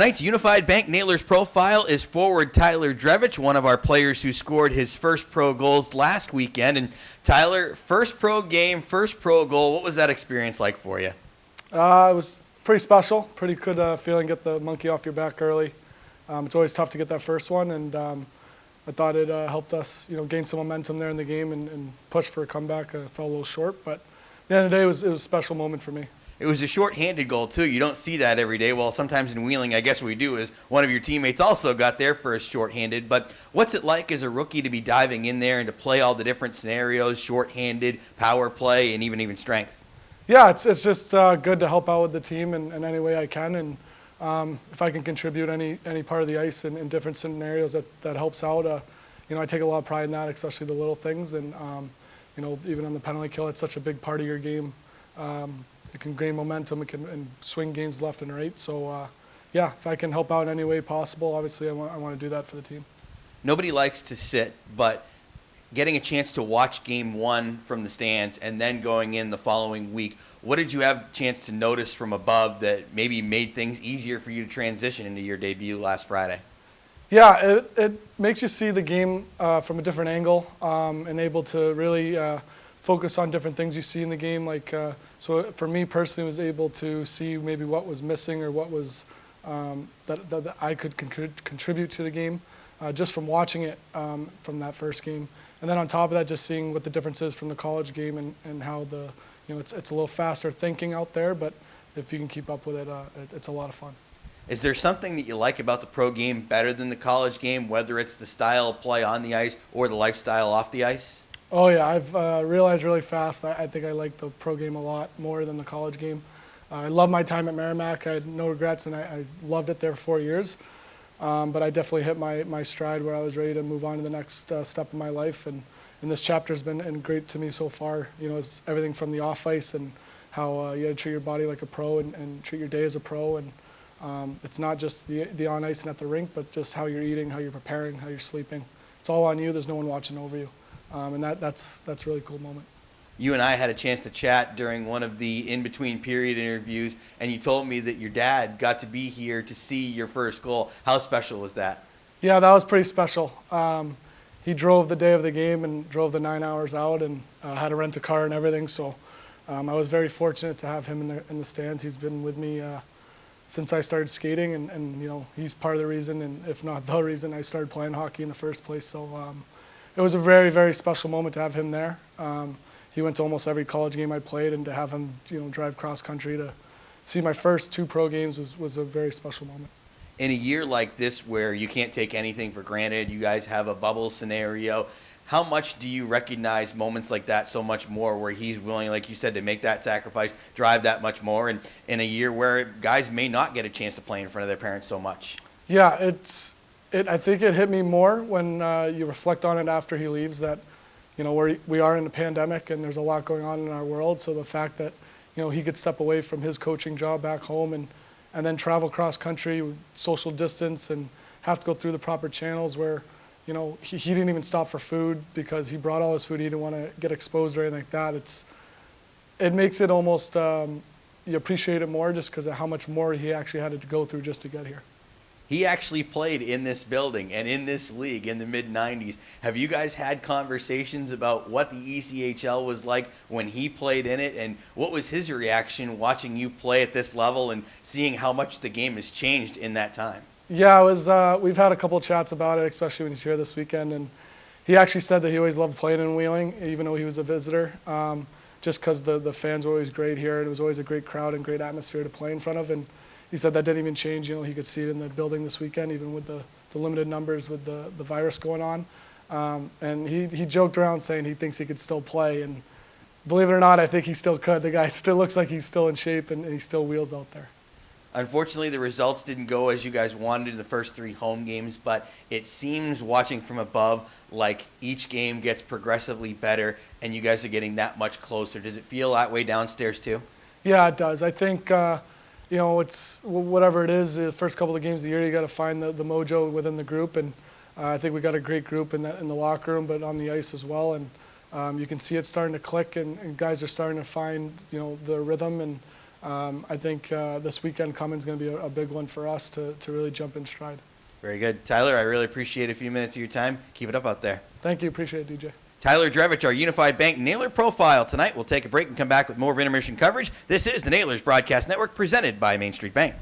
Tonight's Unified Bank Nailers profile is forward Tyler Drevitch, one of our players who scored his first pro goals last weekend. And Tyler, first pro game, first pro goal. What was that experience like for you? It was pretty special, pretty good feeling, get the monkey off your back early. It's always tough to get that first one, and I thought it helped us, gain some momentum there in the game and push for a comeback. I fell a little short, but at the end of the day, it was a special moment for me. It was a short-handed goal, too. You don't see that every day. Well, sometimes in Wheeling, I guess we do, is one of your teammates also got their first short-handed. But what's it like as a rookie to be diving in there and to play all the different scenarios, short-handed, power play, and even strength? Yeah, it's just good to help out with the team in any way I can. And if I can contribute any part of the ice in different scenarios, that helps out. I take a lot of pride in that, especially the little things. And, even on the penalty kill, it's such a big part of your game. It can gain momentum, and swing games left and right. So, if I can help out in any way possible, obviously I want to do that for the team. Nobody likes to sit, but getting a chance to watch game one from the stands and then going in the following week, what did you have a chance to notice from above that maybe made things easier for you to transition into your debut last Friday? Yeah, it makes you see the game from a different angle and able to really focus on different things you see in the game. So for me personally, was able to see maybe what was missing or what was that I could contribute to the game just from watching it from that first game. And then on top of that, just seeing what the difference is from the college game and how it's a little faster thinking out there, but if you can keep up with it, it's a lot of fun. Is there something that you like about the pro game better than the college game, whether it's the style of play on the ice or the lifestyle off the ice? Oh yeah, I've realized really fast I think I like the pro game a lot more than the college game. I love my time at Merrimack. I had no regrets, and I loved it there for 4 years. But I definitely hit my stride where I was ready to move on to the next step in my life. And this chapter has been great to me so far. It's everything from the off ice and how you got to treat your body like a pro and treat your day as a pro. And it's not just the on ice and at the rink, but just how you're eating, how you're preparing, how you're sleeping. It's all on you. There's no one watching over you. And that's a really cool moment. You and I had a chance to chat during one of the in-between period interviews, and you told me that your dad got to be here to see your first goal. How special was that? Yeah, that was pretty special. He drove the day of the game and drove the 9 hours out and had to rent a car and everything. So I was very fortunate to have him in the stands. He's been with me since I started skating, and he's part of the reason, and if not the reason, I started playing hockey in the first place. So it was a very, very special moment to have him there. He went to almost every college game I played, and to have him, drive cross country to see my first 2 pro games was a very special moment. In a year like this where you can't take anything for granted, you guys have a bubble scenario, how much do you recognize moments like that so much more where he's willing, like you said, to make that sacrifice, drive that much more, and in a year where guys may not get a chance to play in front of their parents so much? Yeah, I think it hit me more when you reflect on it after he leaves that, we are in a pandemic and there's a lot going on in our world. So the fact that, he could step away from his coaching job back home and then travel cross country, social distance, and have to go through the proper channels where, he didn't even stop for food because he brought all his food. He didn't want to get exposed or anything like that. It makes it almost, you appreciate it more just because of how much more he actually had to go through just to get here. He actually played in this building and in this league in the mid-'90s. Have you guys had conversations about what the ECHL was like when he played in it, and what was his reaction watching you play at this level and seeing how much the game has changed in that time? Yeah, we've had a couple of chats about it, especially when he's here this weekend, and he actually said that he always loved playing in Wheeling, even though he was a visitor, just because the fans were always great here, and it was always a great crowd and great atmosphere to play in front of. And he said that didn't even change. He could see it in the building this weekend, even with the limited numbers with the virus going on. And he joked around saying he thinks he could still play. And believe it or not, I think he still could. The guy still looks like he's still in shape, and he still wheels out there. Unfortunately, the results didn't go as you guys wanted in the first 3 home games, but it seems, watching from above, like each game gets progressively better, and you guys are getting that much closer. Does it feel that way downstairs too? Yeah, it does. I think it's whatever it is. The first couple of games of the year, you got to find the mojo within the group, and I think we got a great group in the locker room, but on the ice as well. And you can see it starting to click, and guys are starting to find the rhythm, and I think this weekend coming is going to be a big one for us to really jump in stride. Very good. Tyler, I really appreciate a few minutes of your time. Keep it up out there. Thank you. Appreciate it, DJ. Tyler Drevitch, our Unified Bank Nailer Profile. Tonight, we'll take a break and come back with more of intermission coverage. This is the Nailers Broadcast Network presented by Main Street Bank.